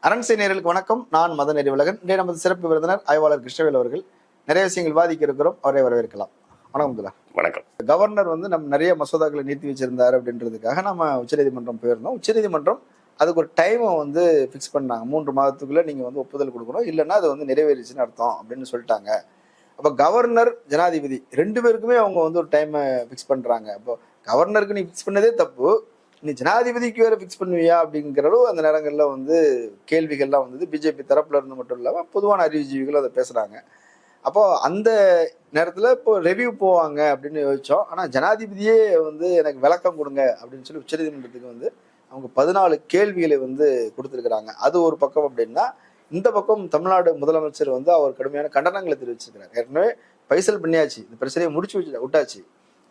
அரண்சை நேயர்களுக்கு வணக்கம். நான் மதன் அறிவழகன். இன்றைய நமது சிறப்பு விருந்தினர் ஆய்வாளர் கிருஷ்ணவேல் அவர்கள். நிறைய விஷயங்கள் விவாதிக்க இருக்கிறோம், அவரை வரவேற்கலாம். வணக்கம். வணக்கம். கவர்னர் நம்ம நிறைய மசோதாக்களை நீட்டி வச்சிருந்தாரு அப்படின்றதுக்காக நம்ம உச்சநீதிமன்றம் போயிருந்தோம். உச்சநீதிமன்றம் அதுக்கு ஒரு டைமை ஃபிக்ஸ் பண்ணாங்க. 3 மாதத்துக்குள்ள நீங்க ஒப்புதல் கொடுக்கணும், இல்லைன்னா அது நிறைவேறிச்சுன்னு அர்த்தம் அப்படின்னு சொல்லிட்டாங்க. அப்போ கவர்னர் ஜனாதிபதி 2 பேருக்குமே அவங்க ஒரு டைமை ஃபிக்ஸ் பண்றாங்க. அப்போ கவர்னருக்கு நீ ஃபிக்ஸ் பண்ணதே தப்பு, நீ ஜனாதிபதிக்கு வேற ஃபிக்ஸ் பண்ணுவியா அப்படிங்கிற அந்த நேரங்களில் கேள்விகள்லாம் பிஜேபி தரப்புல இருந்து மட்டும் இல்லாமல் பொதுவான அறிவுஜீவிகள் அதை பேசுறாங்க. அப்போ அந்த நேரத்தில் இப்போ ரெவ்யூ போவாங்க அப்படின்னு யோசிச்சோம். ஆனால் ஜனாதிபதியே எனக்கு விளக்கம் கொடுங்க அப்படின்னு சொல்லி உச்சநீதிமன்றத்துக்கு அவங்க 14 கேள்விகளை கொடுத்துருக்குறாங்க. அது ஒரு பக்கம். அப்படின்னா இந்த பக்கம் தமிழ்நாடு முதலமைச்சர் அவர் கடுமையான கண்டனங்களை தெரிவிச்சிருக்கிறார். ஏற்கனவே பைசல் பண்ணியாச்சு, இந்த பிரச்சனையை முடிச்சு விட்டாச்சு,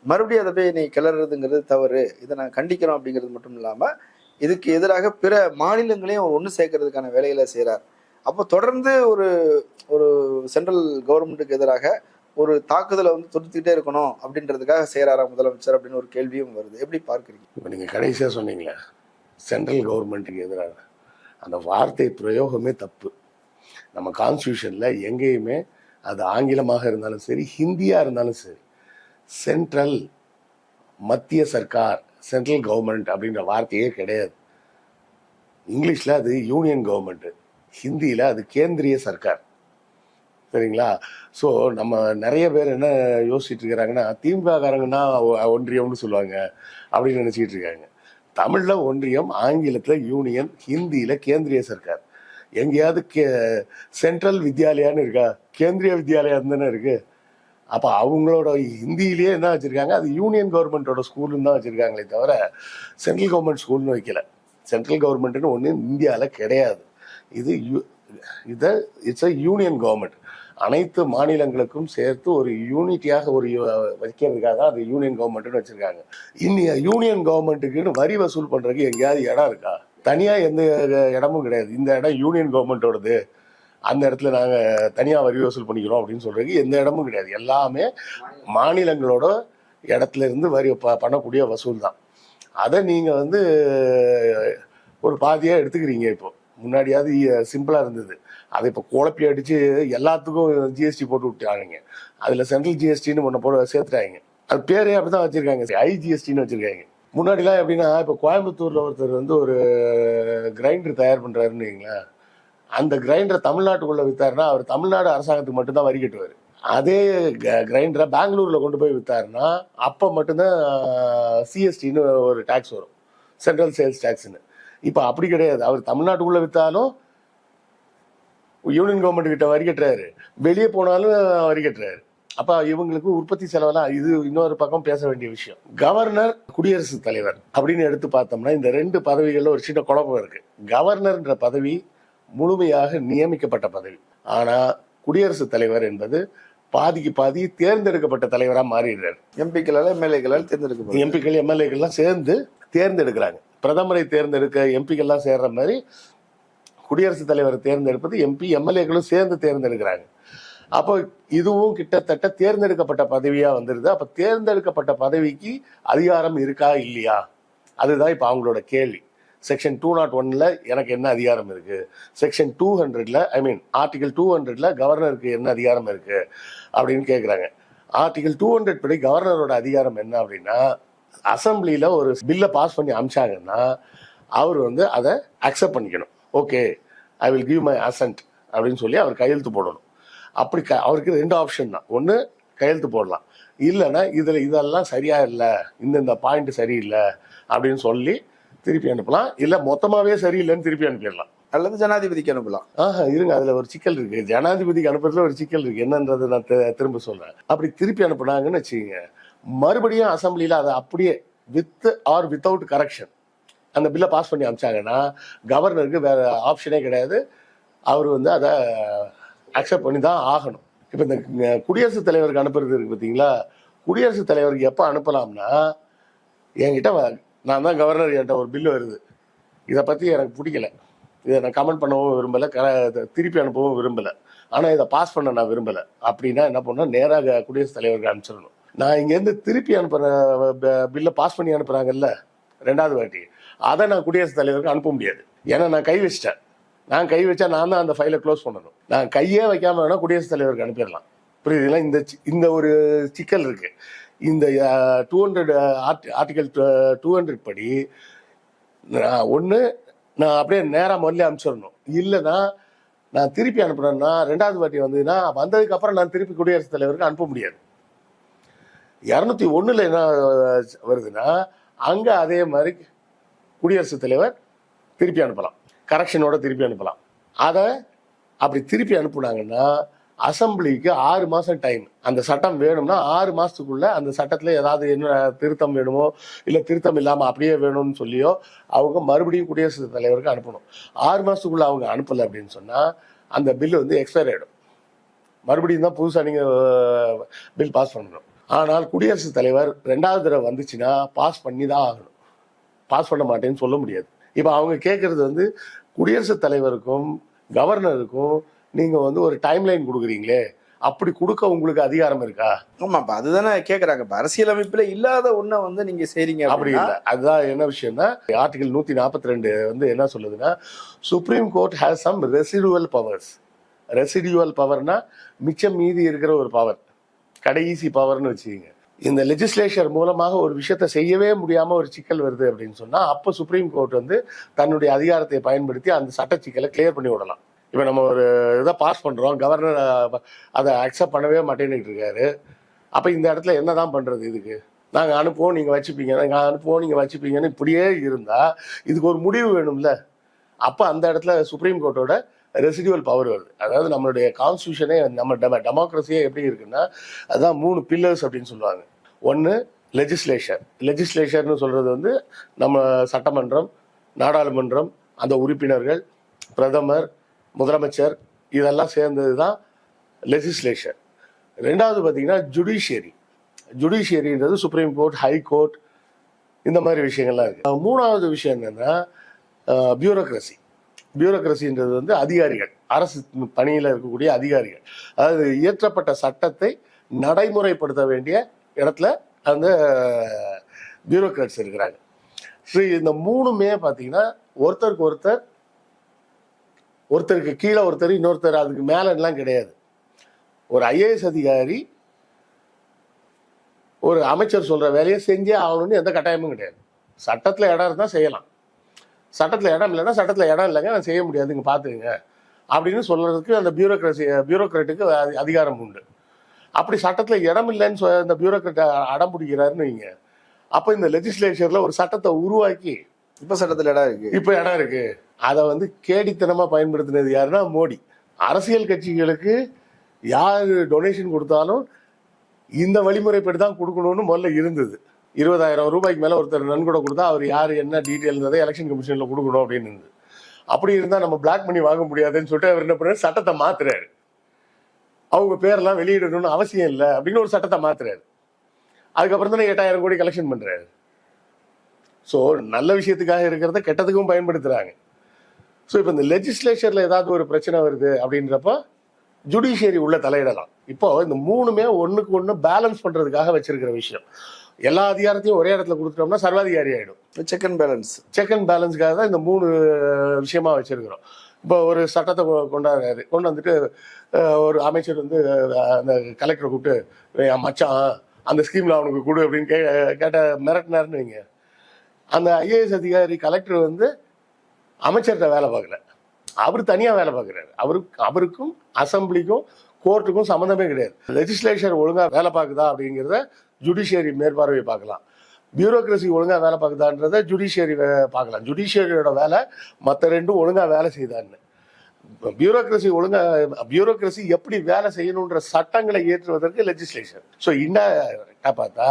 மறுபடியும் அதை போய் நீ கிளறதுங்கிறது தவறு, இதை நான் கண்டிக்கிறோம் அப்படிங்கிறது மட்டும் இல்லாமல் இதுக்கு எதிராக பிற மாநிலங்களையும் ஒன்று சேர்க்கறதுக்கான வேலைகளை செய்கிறார். அப்போ தொடர்ந்து ஒரு சென்ட்ரல் கவர்மெண்ட்டுக்கு எதிராக ஒரு தாக்குதலை தொடுத்துக்கிட்டே இருக்கணும் அப்படின்றதுக்காக செய்கிறாரா முதலமைச்சர் அப்படின்னு ஒரு கேள்வியும் வருது. எப்படி பார்க்குறீங்க? இப்போ நீங்கள் கடைசியாக சொன்னீங்களே சென்ட்ரல் கவர்மெண்ட்டுக்கு எதிராக, அந்த வார்த்தை பிரயோகமே தப்பு. நம்ம கான்ஸ்டியூஷனில் எங்கேயுமே அது ஆங்கிலமாக இருந்தாலும் சரி, ஹிந்தியாக இருந்தாலும் சரி, சென்ட்ரல், மத்திய சர்க்கார், சென்ட்ரல் கவர்மெண்ட் அப்படின்ற வார்த்தையே கிடையாது. இங்கிலீஷில் அது யூனியன் கவர்மெண்ட்டு, ஹிந்தியில் அது கேந்திரிய சர்க்கார். சரிங்களா? ஸோ நம்ம நிறைய பேர் என்ன யோசிச்சுட்டு இருக்கிறாங்கன்னா, திமுககாரங்கன்னா ஒன்றியம்னு சொல்லுவாங்க அப்படின்னு நினச்சிக்கிட்டு இருக்காங்க. தமிழில் ஒன்றியம், ஆங்கிலத்தில் யூனியன், ஹிந்தியில் கேந்திரிய சர்க்கார். எங்கேயாவது சென்ட்ரல் வித்யாலயான்னு இருக்கா? கேந்திரிய வித்யாலயா தானே இருக்குது. அப்போ அவங்களோட ஹிந்தியிலேயே என்ன வச்சுருக்காங்க, அது யூனியன் கவர்மெண்ட்டோட ஸ்கூலுன்னு தான் வச்சுருக்காங்களே தவிர சென்ட்ரல் கவர்மெண்ட் ஸ்கூல்னு வைக்கல. சென்ட்ரல் கவர்மெண்ட்டுன்னு ஒன்று இந்தியாவில் கிடையாது. It's a union government. அனைத்து மாநிலங்களுக்கும் சேர்த்து ஒரு யூனிட்டியாக வைக்கிறதுக்காக தான் அது யூனியன் கவர்மெண்ட்டுன்னு வச்சுருக்காங்க. யூனியன் கவர்மெண்ட்டுக்குன்னு வரி வசூல் பண்ணுறதுக்கு எங்கேயாவது இடம் இருக்கா? தனியாக எந்த இடமும் கிடையாது. இந்த இடம் யூனியன் கவர்மெண்ட்டோடது, அந்த இடத்துல நாங்கள் தனியாக வரி வசூல் பண்ணிக்கிறோம் அப்படின்னு சொல்கிறதுக்கு எந்த இடமும் கிடையாது. எல்லாமே மாநிலங்களோட இடத்துல இருந்து வரி பண்ணக்கூடிய வசூல் தான். அதை நீங்கள் ஒரு பாதியாக எடுத்துக்கிறீங்க. இப்போ முன்னாடியாவது சிம்பிளாக இருந்தது, அதை இப்போ குழப்பி அடித்து எல்லாத்துக்கும் ஜிஎஸ்டி போட்டு விட்டாங்க. அதில் சென்ட்ரல் ஜிஎஸ்டின்னு ஒன்று சேர்த்துட்டாங்க. அது பேரே அப்படி தான் வச்சுருக்காங்க, ஐஜிஎஸ்டின்னு வச்சுருக்காங்க. முன்னாடிலாம் எப்படின்னா, இப்போ கோயம்புத்தூரில் ஒருத்தர் ஒரு கிரைண்டர் தயார் பண்ணுறாருன்னு வைங்களேன், அந்த கிரைண்டரை தமிழ்நாட்டுக்குள்ளே விற்றாருன்னா அவர் தமிழ்நாடு அரசாங்கத்துக்கு மட்டும்தான் வரி கட்டுவார். அதே கிரைண்டரை பெங்களூரில் கொண்டு போய் விற்றாருன்னா அப்போ மட்டும்தான் சிஎஸ்டின்னு ஒரு டேக்ஸ் வரும், சென்ட்ரல் சேல்ஸ் டேக்ஸ்ன்னு. இப்போ அப்படி கிடையாது. அவர் தமிழ்நாட்டுக்குள்ளே விற்றாலும் யூனியன் கவர்மெண்ட் கிட்ட வரி கட்டுறாரு, வெளியே போனாலும் வரி கட்டுறாரு. அப்போ இவங்களுக்கு உற்பத்தி செலவெல்லாம், இது இன்னொரு பக்கம் பேச வேண்டிய விஷயம். கவர்னர், குடியரசுத் தலைவர் அப்படின்னு எடுத்து பார்த்தோம்னா இந்த 2 பதவிகளில் ஒரு சின்ன குழப்பம் இருக்கு. கவர்னர்ன்ற பதவி முழுமையாக நியமிக்கப்பட்ட பதவி. ஆனா குடியரசுத் தலைவர் என்பது பாதிக்கு பாதி தேர்ந்தெடுக்கப்பட்ட தலைவராக மாறிடுறாரு. எம்பிக்களால் எம்எல்ஏக்களால் தேர்ந்தெடுக்க, எம்பிக்கள் எம்எல்ஏக்கள்லாம் சேர்ந்து தேர்ந்தெடுக்கிறாங்க. பிரதமரை தேர்ந்தெடுக்க எம்பிக்கள்லாம் சேர்ற மாதிரி குடியரசுத் தலைவரை தேர்ந்தெடுப்பது எம்பி எம்எல்ஏக்களும் சேர்ந்து தேர்ந்தெடுக்கிறாங்க. அப்போ இதுவும் கிட்டத்தட்ட தேர்ந்தெடுக்கப்பட்ட பதவியா வந்துருது. அப்ப தேர்ந்தெடுக்கப்பட்ட பதவிக்கு அதிகாரம் இருக்கா இல்லையா, அதுதான் இப்ப அவங்களோட கேள்வி. செக்ஷன் 201ல் எனக்கு என்ன அதிகாரம் இருக்கு, செக்ஷன் 200ல் ஆர்டிகல் 200ல் கவர்னருக்கு என்ன அதிகாரம் இருக்கு அப்படின்னு கேட்குறாங்க. ஆர்டிகல் 200 படி கவர்னரோட அதிகாரம் என்ன அப்படின்னா, அசம்பிளியில் ஒரு பில்லை பாஸ் பண்ணி அமிச்சாங்கன்னா அவர் அதை அக்செப்ட் பண்ணிக்கணும். Okay, I will give my assent அப்படின்னு சொல்லி அவர் கையெழுத்து போடணும். அப்படி அவருக்கு 2 ஆப்ஷன் தான். ஒன்று கையெழுத்து போடலாம், இல்லைன்னா இதெல்லாம் சரியா இல்லை, இந்த பாயிண்ட் சரியில்லை அப்படின்னு சொல்லி திருப்பி அனுப்பலாம், இல்ல மொத்தமாவே சரியில்லைன்னு திருப்பி அனுப்பிடலாம், அல்லது ஜனாதிபதிக்கு அனுப்பலாம். இருங்க, அதுல ஒரு சிக்கல் இருக்கு. ஜனாதிபதிக்கு அனுப்புறதுல ஒரு சிக்கல் இருக்கு. என்னன்றது நான் திரும்ப சொல்றேன். அப்படி திருப்பி அனுப்புனாங்கன்னு வச்சுக்கோங்க, மறுபடியும் அசம்பிளியில அதை அப்படியே வித் ஆர் வித்தவுட் கரெக்ஷன் அந்த பில்லை பாஸ் பண்ணி அனுப்பிச்சாங்கன்னா கவர்னருக்கு வேற ஆப்ஷனே கிடையாது. அவர் அதை அக்செப்ட் பண்ணி தான் ஆகணும். இப்போ இந்த குடியரசுத் தலைவருக்கு அனுப்புறது இருக்கு பார்த்தீங்களா, குடியரசுத் தலைவருக்கு எப்போ அனுப்பலாம்னா, என்கிட்ட நான் தான் கவர்னர், என்கிட்ட ஒரு பில்லு வருது, இதை பற்றி எனக்கு பிடிக்கல, இதை நான் கமெண்ட் பண்ணவும் விரும்பலை, திருப்பி அனுப்பவும் விரும்பலை, ஆனால் இதை பாஸ் பண்ண நான் விரும்பலை அப்படின்னா என்ன பண்ணணும், நேராக குடியரசுத் தலைவருக்கு அனுப்பிச்சிடணும். நான் இங்கேருந்து திருப்பி அனுப்புகிற பில்லை பாஸ் பண்ணி அனுப்புகிறாங்கல்ல 2வது வாட்டி, அதை நான் குடியரசுத் தலைவருக்கு அனுப்ப முடியாது. ஏன்னா நான் கை வச்சிட்டேன், நான் கை வச்சா நான் தான் அந்த ஃபைலை க்ளோஸ் பண்ணணும். நான் கையே வைக்காம வேணா குடியரசுத் தலைவருக்கு அனுப்பிடலாம். புரியுதுங்களா? இந்த ஒரு சிக்கல் இருக்கு. இந்த 200 ஆர்டிகல் 200 படி ஒன்று நான் அப்படியே நேராக முதல்ல அனுப்பிச்சிடணும். இல்லைன்னா நான் திருப்பி அனுப்புனேன்னா 2வது வாட்டி வந்ததுன்னா வந்ததுக்கு அப்புறம் நான் திருப்பி குடியரசுத் தலைவருக்கு அனுப்ப முடியாது. 201 என்ன வருதுன்னா அங்கே அதே மாதிரி குடியரசுத் தலைவர் திருப்பி அனுப்பலாம், கரெக்ஷனோட திருப்பி அனுப்பலாம். அதை அப்படி திருப்பி அனுப்புனாங்கன்னா அசம்பிளிக்கு 6 மாதம் டைம். அந்த சட்டம் வேணும்னா 6 மாதத்துக்குள்ள அந்த சட்டத்தில் ஏதாவது என்ன திருத்தம் வேணுமோ இல்லை திருத்தம் இல்லாமல் அப்படியே வேணும்னு சொல்லியோ அவங்க மறுபடியும் குடியரசுத் தலைவருக்கு அனுப்பணும். 6 மாதத்துக்குள்ள அவங்க அனுப்பலை அப்படின்னு சொன்னால் அந்த பில் வந்து எக்ஸ்பயர் ஆகிடும். மறுபடியும் தான் புதுசாக நீங்கள் பில் பாஸ் பண்ணணும். ஆனால் குடியரசுத் தலைவர் 2வது தடவை வந்துச்சுன்னா பாஸ் பண்ணி தான் ஆகணும். பாஸ் பண்ண மாட்டேன்னு சொல்ல முடியாது. இப்போ அவங்க கேட்கறது வந்து குடியரசுத் தலைவருக்கும் கவர்னருக்கும் நீங்கள் வந்து ஒரு டைம்லைன் கொடுக்குறீங்களே, அப்படி கொடுக்க உங்களுக்கு அதிகாரம் இருக்கா? ஆமாப்பா, அதுதானே கேட்குறாங்க. இப்போ அரசியலமைப்பில் இல்லாத ஒன்றை வந்து நீங்கள் செய்றீங்க அப்படி இல்லை. அதுதான் என்ன விஷயம்னா ஆர்டிகல் 142 வந்து என்ன சொல்லுதுன்னா supreme court has some residual powers. Residual பவர்னா மிச்சம் மீதி இருக்கிற ஒரு பவர், கடைசி பவர்னு வச்சுக்கிங்க. இந்த லெஜிஸ்லேச்சர் மூலமாக ஒரு விஷயத்தை செய்யவே முடியாம ஒரு சிக்கல் வருது அப்படின்னு சொன்னா அப்போ சுப்ரீம் கோர்ட் வந்து தன்னுடைய அதிகாரத்தை பயன்படுத்தி அந்த சட்ட சிக்கலை கிளியர் பண்ணி விடலாம். இப்போ நம்ம ஒரு இதை பாஸ் பண்றோம், கவர்னர் அதை அக்செப்ட் பண்ணவே மாட்டேன்னு இருக்காரு. அப்போ இந்த இடத்துல என்னதான் பண்றது? இதுக்கு நாங்கள் அனுப்புவோம் நீங்கள் வச்சுப்பீங்க, நாங்கள் அனுப்புவோம் நீங்கள் வச்சுப்பீங்கன்னு இப்படியே இருந்தா இதுக்கு ஒரு முடிவு வேணும்ல. அப்போ அந்த இடத்துல சுப்ரீம் கோர்ட்டோட ரெசிடுவல் பவர் வருது. அதாவது நம்மளுடைய கான்ஸ்டியூஷனே நம்ம டெமோக்ரஸியே எப்படி இருக்குன்னா அதுதான் 3 பில்லர்ஸ் அப்படின்னு சொல்லுவாங்க. ஒன்று லெஜிஸ்லேச்சர். லெஜிஸ்லேச்சர்னு சொல்றது வந்து நம்ம சட்டமன்றம், நாடாளுமன்றம், அந்த உறுப்பினர்கள், பிரதமர், முதலமைச்சர் இதெல்லாம் சேர்ந்தது தான் லெஜிஸ்லேச்சர். 2வது பார்த்தீங்கன்னா ஜுடிஷியரி. ஜுடிஷியரின்றது சுப்ரீம் கோர்ட், ஹை கோர்ட், இந்த மாதிரி விஷயங்கள்லாம் இருக்கு. 3வது விஷயம் என்னன்னா பியூரோக்ரஸி. பியூரோக்ரஸின்றது வந்து அதிகாரிகள், அரசு பணியில் இருக்கக்கூடிய அதிகாரிகள். அதாவது இயற்றப்பட்ட சட்டத்தை நடைமுறைப்படுத்த வேண்டிய இடத்துல அந்த பியூரோக்ராட்ஸ் இருக்கிறாங்க. ஸோ இந்த 3மே பார்த்தீங்கன்னா ஒருத்தருக்கு கீழே ஒருத்தர், இன்னொருத்தர் அதுக்கு மேல எல்லாம் கிடையாது. ஒரு IAS அதிகாரி ஒரு அமைச்சர் சொல்ற வேலையை செஞ்சே ஆகணும்னு எந்த கட்டாயமும் கிடையாது. சட்டத்தில் இடம் இருந்தால் செய்யலாம், சட்டத்தில் இடம் இல்லைன்னா சட்டத்தில் இடம் இல்லைங்க நான் செய்ய முடியாது இங்கே பார்த்துக்குங்க அப்படின்னு சொல்றதுக்கு அந்த பியூரோக்ராட்டுக்கு அதிகாரம் உண்டு. அப்படி சட்டத்தில் இடம் இல்லைன்னு இந்த பியூரோக்ராட் அடம் பிடிக்கிறாருன்னு வைங்க, அப்போ இந்த லெஜிஸ்லேச்சர்ல ஒரு சட்டத்தை உருவாக்கி இப்போ சட்டத்தில் இடம் இருக்கு, இப்போ இடம் இருக்கு, அதை வந்து கேடித்தனமாக பயன்படுத்தினது யாருன்னா மோடி. அரசியல் கட்சிகளுக்கு யார் டொனேஷன் கொடுத்தாலும் இந்த வழிமுறைப்படி தான் கொடுக்கணும்னு முதல்ல இருந்தது. 20,000 ரூபாய்க்கு மேலே ஒருத்தர் நன்கொடை கொடுத்தா அவர் யார் என்ன டீட்டெயில்ன்றதை எலெக்ஷன் கமிஷனில் கொடுக்கணும் அப்படின்னு இருந்தது. அப்படி இருந்தால் நம்ம பிளாக் பண்ணி வாங்க முடியாதுன்னு சொல்லிட்டு அவர் என்ன பண்ணாரு, சட்டத்தை மாத்துறாரு. அவங்க பேரெல்லாம் வெளியிடணும்னு அவசியம் இல்லை அப்படின்னு ஒரு சட்டத்தை மாத்துறாரு. அதுக்கப்புறம் தானே 8,000 கோடி கலெக்ஷன் பண்றாரு. ஸோ நல்ல விஷயத்துக்காக இருக்கிறத கெட்டதுக்கும் பயன்படுத்துறாங்க. ஸோ இப்போ இந்த லெஜிஸ்லேச்சர்ல ஏதாவது ஒரு பிரச்சனை வருது அப்படின்றப்ப ஜுடிஷியரி உள்ள தலையிடலாம். இப்போ இந்த 3மே ஒன்றுக்கு ஒன்று பேலன்ஸ் பண்றதுக்காக வச்சிருக்கிற விஷயம். எல்லா அதிகாரத்தையும் ஒரே இடத்துல கொடுத்துட்டோம்னா சர்வாதிகாரி ஆயிடும். செக் அண்ட் பேலன்ஸ்க்காக தான் இந்த 3 விஷயமா வச்சிருக்கிறோம். இப்போ ஒரு சட்டத்தை கொண்டு வந்துட்டு ஒரு அமைச்சர் வந்து அந்த கலெக்டரை கூப்பிட்டு மச்சான் அந்த ஸ்கீம்ல அவனுக்கு கொடு அப்படின்னு கேட்ட மிரட்டினாருன்னு வைங்க, அந்த IAS அதிகாரி கலெக்டர் வந்து அமைச்சர்கிட்ட வேலை பார்க்கல, அவர் தனியா வேலை பார்க்குறாரு. அவருக்கும் அசம்பிளிக்கும் கோர்ட்டுக்கும் சம்மந்தமே கிடையாது. லெஜிஸ்லேச்சர் ஒழுங்கா வேலை பார்க்குதா அப்படிங்கிறத ஜுடிஷியரி மேற்பார்வை பார்க்கலாம், பியூரோக்ரஸி ஒழுங்கா வேலை பார்க்குதான்றத ஜுடிஷியரி பார்க்கலாம். ஜுடிஷியரியோட வேலை மற்ற 2ம் ஒழுங்கா வேலை செய்தான்னு. பியூரோக்ரஸி எப்படி வேலை செய்யணுன்ற சட்டங்களை ஏற்றுவதற்கு லெஜிஸ்லேஷன். ஸோ இண்டா பார்த்தா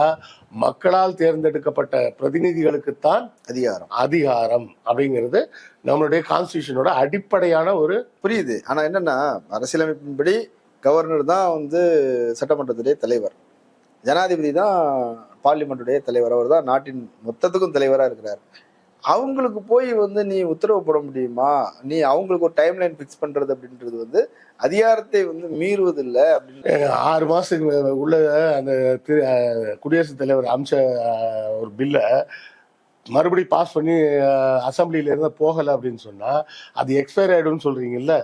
மக்களால் தேர்ந்தெடுக்கப்பட்ட பிரதிநிதிகளுக்குத்தான் அதிகாரம் அப்படிங்கிறது நம்மளுடைய கான்ஸ்டியூஷனோட அடிப்படையான ஒரு புரியுது. ஆனா என்னன்னா அரசியலமைப்பின்படி கவர்னர் தான் வந்து சட்டமன்றத்துடைய தலைவர், ஜனாதிபதி தான் பார்லிமெண்ட்டுடைய தலைவர், அவர் தான் நாட்டின் மொத்தத்துக்கும் தலைவராக இருக்கிறார். அவங்களுக்கு போய் வந்து நீ உத்தரவு போட முடியுமா, நீ அவங்களுக்கு ஒரு டைம் லைன் ஃபிக்ஸ் பண்றது அப்படின்றது வந்து அதிகாரத்தை வந்து மீறுவதில்லை அப்படின்னு 6 மாசத்துக்கு உள்ள அந்த குடியரசுத் தலைவர் அம்ச ஒரு பில்லை மறுபடியும் பாஸ் பண்ணி அசம்பிளியில இருந்து போகலை அப்படின்னு சொன்னா அது எக்ஸ்பயர் ஆயிடும்னு சொல்றீங்கல்ல.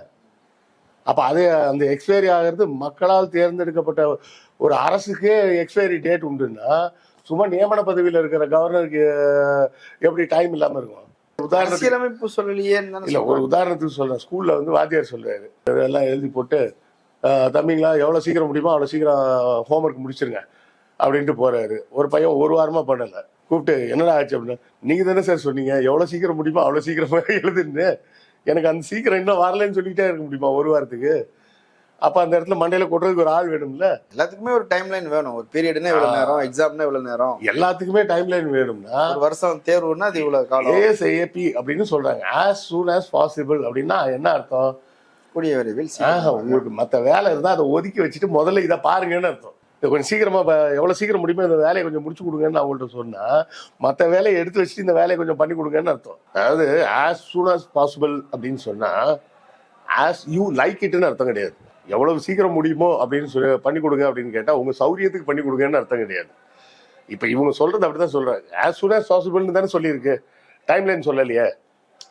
அப்ப அது அந்த எக்ஸ்பைரி ஆகிறது மக்களால் தேர்ந்தெடுக்கப்பட்ட ஒரு அரசுக்கே எக்ஸ்பைரி டேட் உண்டுன்னா சும்மா நியமன பதவியில் இருக்கிற கவர்னருக்கு எப்படி டைம் இல்லாம இருக்கும்? உதாரணத்துக்கு அரசியலமைப்பு சொல்லலையே இல்ல, ஒரு உதாரணத்துக்கு சொல்றேன். ஸ்கூல்ல வந்து வாத்தியார் சொல்றாரு, இதெல்லாம் எழுதி போட்டு தம்பிங்களா எவ்வளவு சீக்கிரம் முடியுமோ அவ்வளவு சீக்கிரம் ஹோம்ஒர்க் முடிச்சிருங்க அப்படின்ட்டு போறாரு. ஒரு பையன் ஒரு வாரமா பண்ணல. கூப்பிட்டு என்னடா ஆச்சு அப்படின்னா, நீங்க தானே சார் சொன்னீங்க எவ்வளவு சீக்கிரம் முடியுமோ அவ்வளவு சீக்கிரமா எழுதுன்னு. எனக்கு அந்த சீக்கிரம் இன்னும் வரலன்னு சொல்லிட்டே இருக்க முடியுமா ஒரு வாரத்துக்கு? அப்ப அந்த இடத்துல மண்டையில கொட்டுறதுக்கு ஒரு ஆள் வேணும்ல. எல்லாத்துக்குமே ஒரு டைம் லைன் வேணும். ஒரு பீரியட்னா இவ்வளவு நேரம், எக்ஸாம்னா இவ்வளவு நேரம், எல்லாத்துக்குமே டைம் லைன் வேணும்னா ஒரு வருஷம் தேர்வுன்னா அது இவ்வளவு காலம். ASAP அப்படின்னு சொல்றாங்க. as soon as possible அப்படின்னா என்ன அர்த்தம்? கூடிய விரைவில். உங்களுக்கு மத்த வேலை இருந்தா அதை ஒதுக்கி வச்சுட்டு முதல்ல இதை பாருங்கன்னு அர்த்தம். கொஞ்சம் சீக்கிரமா எவ்வளவு சீக்கிரம் முடியுமோ இந்த வேலையை கொஞ்சம் முடிச்சு கொடுங்கன்னு அவங்கள்ட்ட சொன்னா மற்ற வேலையை எடுத்து வச்சுட்டு இந்த வேலையை கொஞ்சம் பண்ணி கொடுங்கன்னு அர்த்தம். அதாவது as soon as possible அப்படின்னு சொன்னா as you like itன்னு அர்த்தம் கிடையாது. எவ்வளவு சீக்கிரம் முடியுமோ அப்படின்னு சொல்லி பண்ணி கொடுங்க அப்படின்னு கேட்டா உங்க சௌரியத்துக்கு பண்ணி கொடுங்கன்னு அர்த்தம் கிடையாது. இப்ப இவங்க சொல்றது அப்படிதான் சொல்றாங்க. as soon as possibleன்னு தானே சொல்லியிருக்கு, டைம் லைன் சொல்லலையே.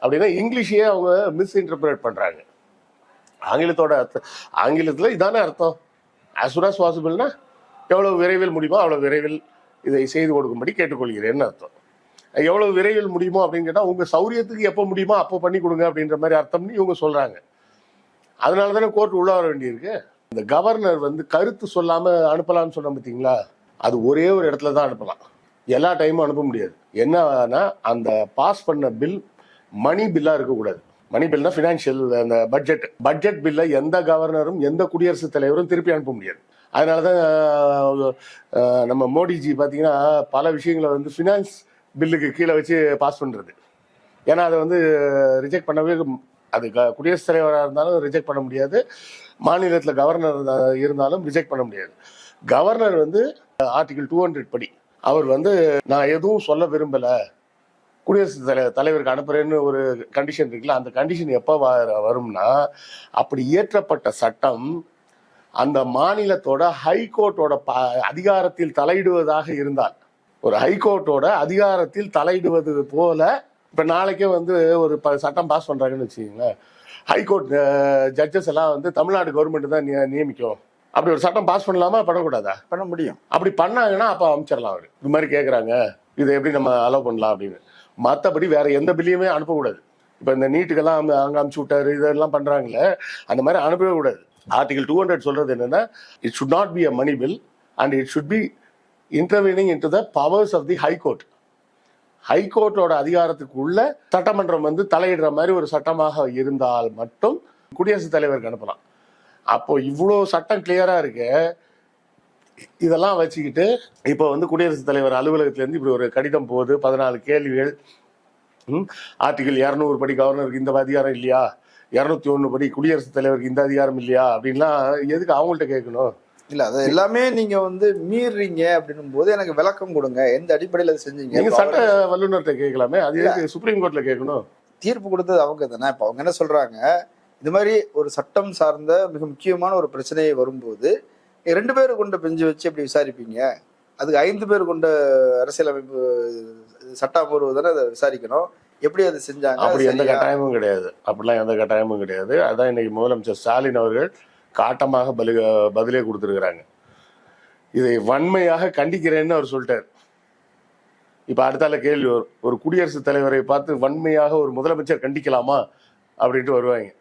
அப்படின்னா இங்கிலீஷையே அவங்க மிஸ் இன்டர்பிரேட் பண்றாங்க. ஆங்கிலத்துல இதானே அர்த்தம். as soon as possibleனா எவ்வளவு விரைவில் முடியுமோ அவ்வளவு விரைவில் இதை செய்து கொடுக்கும்படி கேட்டுக்கொள்கிறேன்னு அர்த்தம். எவ்வளவு விரைவில் முடியுமோ அப்படின்னு கேட்டா உங்க சௌரியத்துக்கு எப்போ முடியுமோ அப்போ பண்ணி கொடுங்க அப்படின்ற மாதிரி அர்த்தம்னு இவங்க சொல்றாங்க. அதனால தானே கோர்ட் உள்ள வர வேண்டியிருக்கு. இந்த கவர்னர் வந்து கருத்து சொல்லாம அனுப்பலாம்னு சொன்ன பார்த்தீங்களா, அது ஒரே ஒரு இடத்துல தான் அனுப்பலாம், எல்லா டைமும் அனுப்ப முடியாது. என்னன்னா அந்த பாஸ் பண்ண பில் மணி பில்லா இருக்கக்கூடாது. மணி பில்னா ஃபினான்ஷியல், அந்த பட்ஜெட் பில்லை எந்த கவர்னரும் எந்த குடியரசுத் தலைவரும் திருப்பி அனுப்ப முடியாது. அதனாலதான் நம்ம மோடிஜி பார்த்தீங்கன்னா பல விஷயங்களை வந்து ஃபினான்ஸ் பில்லுக்கு கீழே வச்சு பாஸ் பண்றது. ஏன்னா அதை வந்து ரிஜெக்ட் பண்ணவே, அது குடியரசுத் தலைவராக இருந்தாலும் ரிஜெக்ட் பண்ண முடியாது, மாநிலத்தில் கவர்னர் இருந்தாலும் ரிஜெக்ட் பண்ண முடியாது. கவர்னர் வந்து ஆர்டிகல் 200 படி அவர் வந்து நான் எதுவும் சொல்ல விரும்பல, குடியரசுத் தலைவருக்கு அனுப்புறேன்னு ஒரு கண்டிஷன் இருக்குல்ல, அந்த கண்டிஷன் எப்போ வரும்னா அப்படி இயற்றப்பட்ட சட்டம் அந்த மாநிலத்தோட ஹைகோர்ட்டோட அதிகாரத்தில் தலையிடுவதாக இருந்தால், ஒரு ஹைகோர்ட்டோட அதிகாரத்தில் தலையிடுவது போல. இப்ப நாளைக்கே வந்து ஒரு சட்டம் பாஸ் பண்றாங்கன்னு வச்சுக்கீங்களேன், ஹைகோர்ட் ஜட்ஜஸ் எல்லாம் வந்து தமிழ்நாடு கவர்மெண்ட் தான் நியமிக்கும், அப்படி ஒரு சட்டம் பாஸ் பண்ணலாமா பண்ணக்கூடாதா? பண்ண முடியும். அப்படி பண்ணாங்கன்னா அப்ப அமைச்சிடலாம். அவரு இது மாதிரி கேட்கறாங்க, இதை எப்படி நம்ம அலோவ் பண்ணலாம் அப்படின்னு. மற்றபடி வேற எந்த பில்லையுமே அனுப்பக்கூடாது. இப்ப இந்த நீட்டுக்கெல்லாம் அங்க அனுப்பிச்சு விட்டாரு இதெல்லாம் பண்றாங்களே, அந்த மாதிரி அனுப்பவே கூடாது. ஆர்டிகல் 200 சொல்றது என்னன்னா, it should not be a money bill and it should be intervening into the powers of the high court. ஹைகோர்ட்டோட அதிகாரத்துக்கு உள்ள சட்டமன்றம் வந்து தலையிடுற மாதிரி ஒரு சட்டமாக இருந்தால் மட்டும் குடியரசுத் தலைவருக்கு அனுப்பலாம். அப்போ இவ்வளோ சட்டம் கிளியரா இருக்கு. இதெல்லாம் வச்சுக்கிட்டு இப்போ வந்து குடியரசுத் தலைவர் அலுவலகத்திலேருந்து இப்படி ஒரு கடிதம் போகுது, 14 கேள்விகள். ஆர்டிகல் 200 படி கவர்னருக்கு இந்த அதிகாரம் இல்லையா, 201 படி குடியரசுத் தலைவருக்கு இந்த அதிகாரம் இல்லையா அப்படின்லாம் எதுக்கு அவங்கள்ட்ட கேட்கணும்? இல்ல, அது எல்லாமே நீங்க வந்து மீறீங்க அப்படின்னும் போது எனக்கு விளக்கம் கொடுங்க, எந்த அடிப்படையில் அதை செஞ்சீங்க. நீங்க சட்ட வல்லுநர்கிட்ட கேட்கலாமே, அது எதுக்கு சுப்ரீம் கோர்ட்ல கேட்கணும்? தீர்ப்பு கொடுத்தது அவங்க தானே. இப்போ அவங்க என்ன சொல்றாங்க, இது மாதிரி ஒரு சட்டம் சார்ந்த மிக முக்கியமான ஒரு பிரச்சனையை வரும்போது 2 பேர் கொண்ட பெஞ்சு வச்சு எப்படி விசாரிப்பீங்க, அதுக்கு 5 பேர் கொண்ட அரசியலமைப்பு சட்ட அமர்வு தானே அதை விசாரிக்கணும், எப்படி அதை செஞ்சாங்க? அப்படி எந்த கட்டாயமும் கிடையாது, அப்படிலாம் எந்த கட்டாயமும் கிடையாது. அதான் இன்னைக்கு முதலமைச்சர் ஸ்டாலின் அவர்கள் காட்டமாக பதிலே கொடுத்துருக்குறாங்க. இதை வன்மையாக கண்டிக்கிறேன்னு அவர் சொல்லிட்டார். இப்ப அடுத்தால கேள்வி வரும், ஒரு குடியரசுத் தலைவரை பார்த்து வன்மையாக ஒரு முதலமைச்சர் கண்டிக்கலாமா அப்படின்ட்டு வருவாங்க.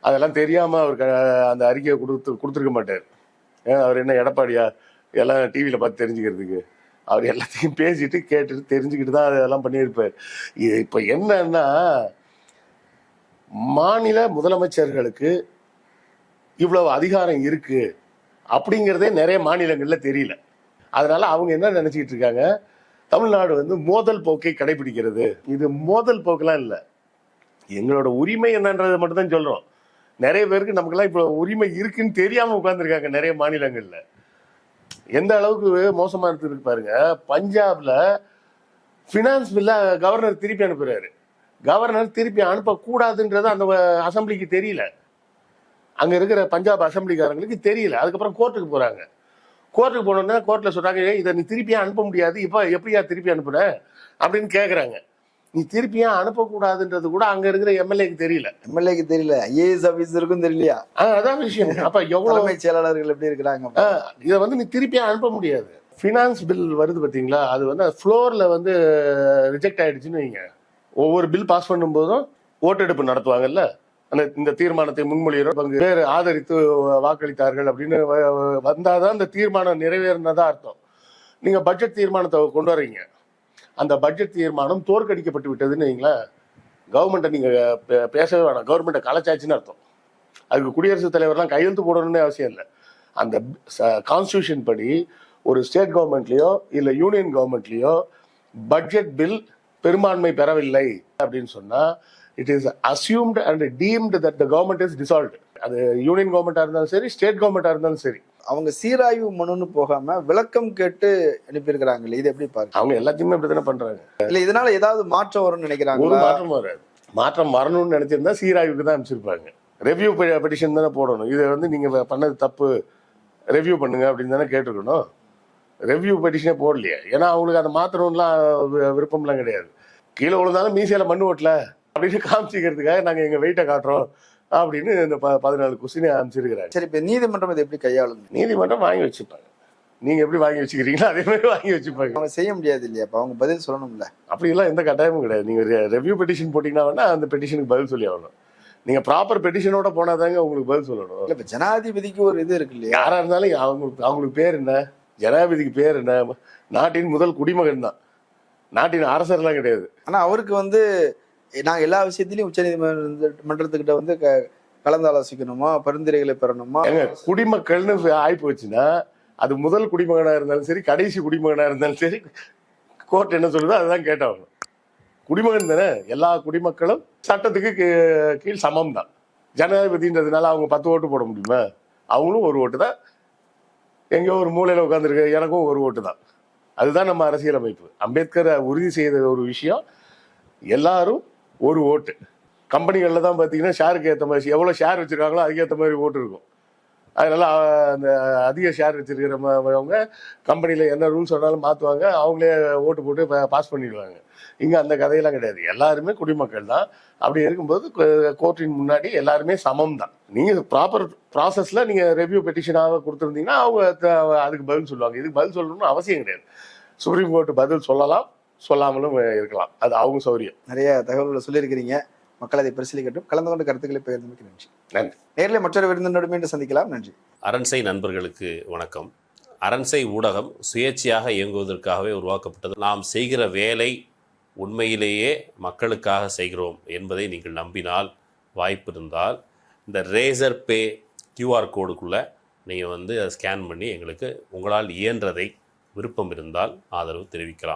அதெல்லாம் தெரியாம அவர் அந்த அறிக்கையை கொடுத்துருக்க மாட்டார். அவர் என்ன எடப்பாடியா எல்லாம் டிவியில பார்த்து தெரிஞ்சுக்கிறதுக்கு? அவர் எல்லாத்தையும் பேசிட்டு கேட்டுட்டு தெரிஞ்சுக்கிட்டு தான் அதெல்லாம் பண்ணியிருப்பார். இது இப்ப என்னன்னா, மாநில முதலமைச்சர்களுக்கு இவ்வளவு அதிகாரம் இருக்கு அப்படிங்கிறதே நிறைய மாநிலங்கள்ல தெரியல. அதனால அவங்க என்ன நினைச்சிட்டு இருக்காங்க, தமிழ்நாடு வந்து மோதல் போக்கை கடைபிடிக்கிறது. இது மோதல் போக்கெல்லாம் இல்லை, எங்களோட உரிமை என்னன்றதை மட்டும் தான் சொல்றோம். நிறைய பேருக்கு நமக்கெல்லாம் இப்போ உரிமை இருக்குன்னு தெரியாம உட்கார்ந்துருக்காங்க நிறைய மாநிலங்கள்ல. எந்த அளவுக்கு மோசமா இருக்கு பாருங்க. பஞ்சாப்ல பினான்ஸ் பில்ல கவர்னர் திருப்பி அனுப்புறாரு. கவர்னர் திருப்பி அனுப்பக்கூடாதுன்றது அந்த அசம்பிளிக்கு தெரியல, அங்க இருக்கிற பஞ்சாப் அசம்பிளிக்காரங்களுக்கு தெரியல. அதுக்கப்புறம் கோர்ட்டுக்கு போறாங்க. கோர்ட்டுக்கு போனோன்னா கோர்ட்டில் சொல்கிறாங்க, இதை நீ திருப்பியா அனுப்ப முடியாது, இப்போ எப்படியா திருப்பி அனுப்புன அப்படின்னு கேட்குறாங்க. நீ திருப்பியா அனுப்பக்கூடாதுன்றது கூட அங்கே இருக்கிற எம்எல்ஏக்கு தெரியல. எம்எல்ஏக்கு தெரியல, ஐஏஎஸ் ஆஃபீஸருக்கும் தெரியலையா? அதான் விஷயம். அப்போ எவ்வளோ தலைமைச் செயலாளர்கள் எப்படி இருக்கிறாங்க? இதை வந்து நீ திருப்பியா அனுப்ப முடியாது. ஃபினான்ஸ் பில் வருது பார்த்தீங்களா, அது வந்து ஃப்ளோரில் வந்து ரிஜெக்ட் ஆகிடுச்சுன்னு வைங்க. ஒவ்வொரு பில் பாஸ் பண்ணும்போதும் ஓட்டெடுப்பு நடத்துவாங்கல்ல, அந்த இந்த தீர்மானத்தை முன்மொழிகிறோம் பங்கு பேர் ஆதரித்து வாக்களித்தார்கள் அப்படின்னு வந்தாதான் இந்த தீர்மானம் நிறைவேறினதா அர்த்தம். நீங்கள் பட்ஜெட் தீர்மானத்தை கொண்டு வரீங்க, அந்த பட்ஜெட் தீர்மானம் தோற்கடிக்கப்பட்டு விட்டதுன்னு வைங்களேன், கவர்மெண்ட்டை நீங்கள் பேசவே வேணாம், கவர்மெண்ட்டை கலைச்சாச்சுன்னு அர்த்தம். அதுக்கு குடியரசுத் தலைவர்லாம் கையெழுத்து போடணும்னு அவசியம் இல்லை. அந்த கான்ஸ்டியூஷன் படி ஒரு ஸ்டேட் கவர்மெண்ட்லேயோ இல்லை யூனியன் கவர்மெண்ட்லேயோ பட்ஜெட் பில் பெரும்பான்மை பெறவில்லை அப்படின்னு சொன்னால் it is assumed and deemed that the government is dissolved. அது யூனியன் கவர்மெண்ட்டாக இருந்தாலும் சரி, ஸ்டேட் கவர்மெண்ட்டாக இருந்தாலும் சரி. அவங்க சீராய்வு மனுன்னு போகாம விளக்கம் கேட்டு அனுப்பியிருக்கிறாங்களே, இது எப்படி பாருங்க? அவங்க எல்லாத்தையுமே இப்படி தானே பண்றாங்க. இல்ல இதனால ஏதாவது மாற்றம் வரும்னு நினைக்கிறாங்க? ஒரு மாற்றம் வராது. மாற்றம் வரணும்னு நினைச்சிருந்தா சீராய்வுக்கு தான் அனுப்பிச்சிருப்பாங்க. ரெவ்யூ பெட்டிஷன் தானே போடணும். இதை வந்து நீங்க பண்ணது தப்பு, ரெவ்யூ பண்ணுங்க அப்படின்னு தானே கேட்டிருக்கணும். ரெவ்யூ பெட்டிஷனே போடலையே. ஏன்னா அவங்களுக்கு அதை மாற்றணும்லாம் விருப்பம்லாம் கிடையாது. கீழே விழுந்தாலும் மீசையில மண்ணு ஓட்டல அப்படின்னு காமிச்சிக்கிறதுக்காக நாங்கள் எங்கள் வெயிட்டை காட்டுறோம் அப்படின்னு இந்த 14 கொஸ்டினை அனுப்பிச்சிருக்கிறாங்க. சரி, இப்போ நீதிமன்றம் இதை எப்படி கையாளுங்க? நீதிமன்றம் வாங்கி வச்சுப்பாங்க. நீங்கள் எப்படி வாங்கி வச்சுக்கிறீங்களோ அதே மாதிரி வாங்கி வச்சுப்பாங்க. அவங்க செய்ய முடியாது இல்லையா? அப்போ அவங்க பதில் சொல்லணும்ல. அப்படிலாம் எந்த கட்டாயமும் கிடையாது. நீங்கள் ரெவ்யூ பெட்டிஷன் போட்டிங்கன்னா வேணா அந்த பெட்டிஷனுக்கு பதில் சொல்லி ஆகணும். நீங்கள் ப்ராப்பர் பெட்டிஷனோட போனாதாங்க உங்களுக்கு பதில் சொல்லணும். இல்லை, இப்போ ஜனாதிபதிக்கு ஒரு இது இருக்கு இல்லையா? யாராக இருந்தாலும் அவங்களுக்கு பேர் என்ன, ஜனாதிபதிக்கு பேர் என்ன, நாட்டின் முதல் குடிமகன் தான், நாட்டின் அரசர்லாம் கிடையாது. ஆனால் அவருக்கு வந்து நாங்கள் எல்லா விஷயத்திலையும் உச்சநீதிமன்றத்துக்கிட்ட வந்து கலந்து ஆலோசிக்கணுமா, பரிந்துரைகளை பெறணுமா? குடிமக்கள்னு ஆய்ப்பு வச்சுன்னா அது முதல் குடிமகனாக இருந்தாலும் சரி, கடைசி குடிமகனாக இருந்தாலும் சரி, கோர்ட் என்ன சொல்லுதோ அதுதான் கேட்டாகணும். குடிமகன் தானே, எல்லா குடிமக்களும் சட்டத்துக்கு கீழ் சமம் தான். ஜனாதிபதின்றதுனால அவங்க 10 ஓட்டு போட முடியுமா? அவங்களும் ஒரு ஓட்டு தான். எங்கேயோ ஒரு மூலையில் உட்காந்துருக்க எனக்கும் ஒரு ஓட்டு தான். அதுதான் நம்ம அரசியலமைப்பு. அம்பேத்கர் உறுதி செய்த ஒரு விஷயம், எல்லாரும் ஒரு ஓட்டு. கம்பெனிகளில் தான் பார்த்தீங்கன்னா ஷேருக்கு ஏற்ற மாதிரி, எவ்வளோ ஷேர் வச்சுருக்காங்களோ அதுக்கேற்ற மாதிரி ஓட்டு இருக்கும். அதனால அந்த அதிக ஷேர் வச்சிருக்கிறவங்க கம்பெனியில் என்ன ரூல்ஸ் சொன்னாலும் மாற்றுவாங்க, அவங்களே ஓட்டு போட்டு பாஸ் பண்ணிடுவாங்க. இங்கே அந்த கதையெல்லாம் கிடையாது. எல்லாருமே குடிமக்கள் தான். அப்படி இருக்கும்போது கோர்ட்டின் முன்னாடி எல்லாருமே சமம் தான். நீங்கள் ப்ராப்பர் ப்ராசஸில் நீங்கள் ரெவ்யூ பெட்டிஷனாக கொடுத்துருந்தீங்கன்னா அவங்க அதுக்கு பதில் சொல்லுவாங்க. இதுக்கு பதில் சொல்லணும்னு அவசியம் கிடையாது. சுப்ரீம் கோர்ட்டு பதில் சொல்லலாம், சொல்லாமலும் இருக்கலாம். அது அவங்க சௌரியம். நிறைய தகவல்களை சொல்லியிருக்கிறீங்க. மக்கள் அதை பரிசீலிக்கட்டும். கலந்து கொண்ட கருத்துக்களை பகிர்ந்தமைக்கு நன்றி. நன்றி. நேரில் மற்றொரு விருந்தினருடன் மீண்டும் சந்திக்கலாம். நன்றி. அரண்சை நண்பர்களுக்கு வணக்கம். அரண்சை ஊடகம் சுயேட்சையாக இயங்குவதற்காகவே உருவாக்கப்பட்டது. நாம் செய்கிற வேலை உண்மையிலேயே மக்களுக்காக செய்கிறோம் என்பதை நீங்கள் நம்பினால், வாய்ப்பு இருந்தால் இந்த ரேசர் பே கியூஆர் கோடுக்குள்ளே நீங்கள் வந்து அதை ஸ்கேன் பண்ணி எங்களுக்கு உங்களால் இயன்றதை, விருப்பம் இருந்தால் ஆதரவு தெரிவிக்கலாம்.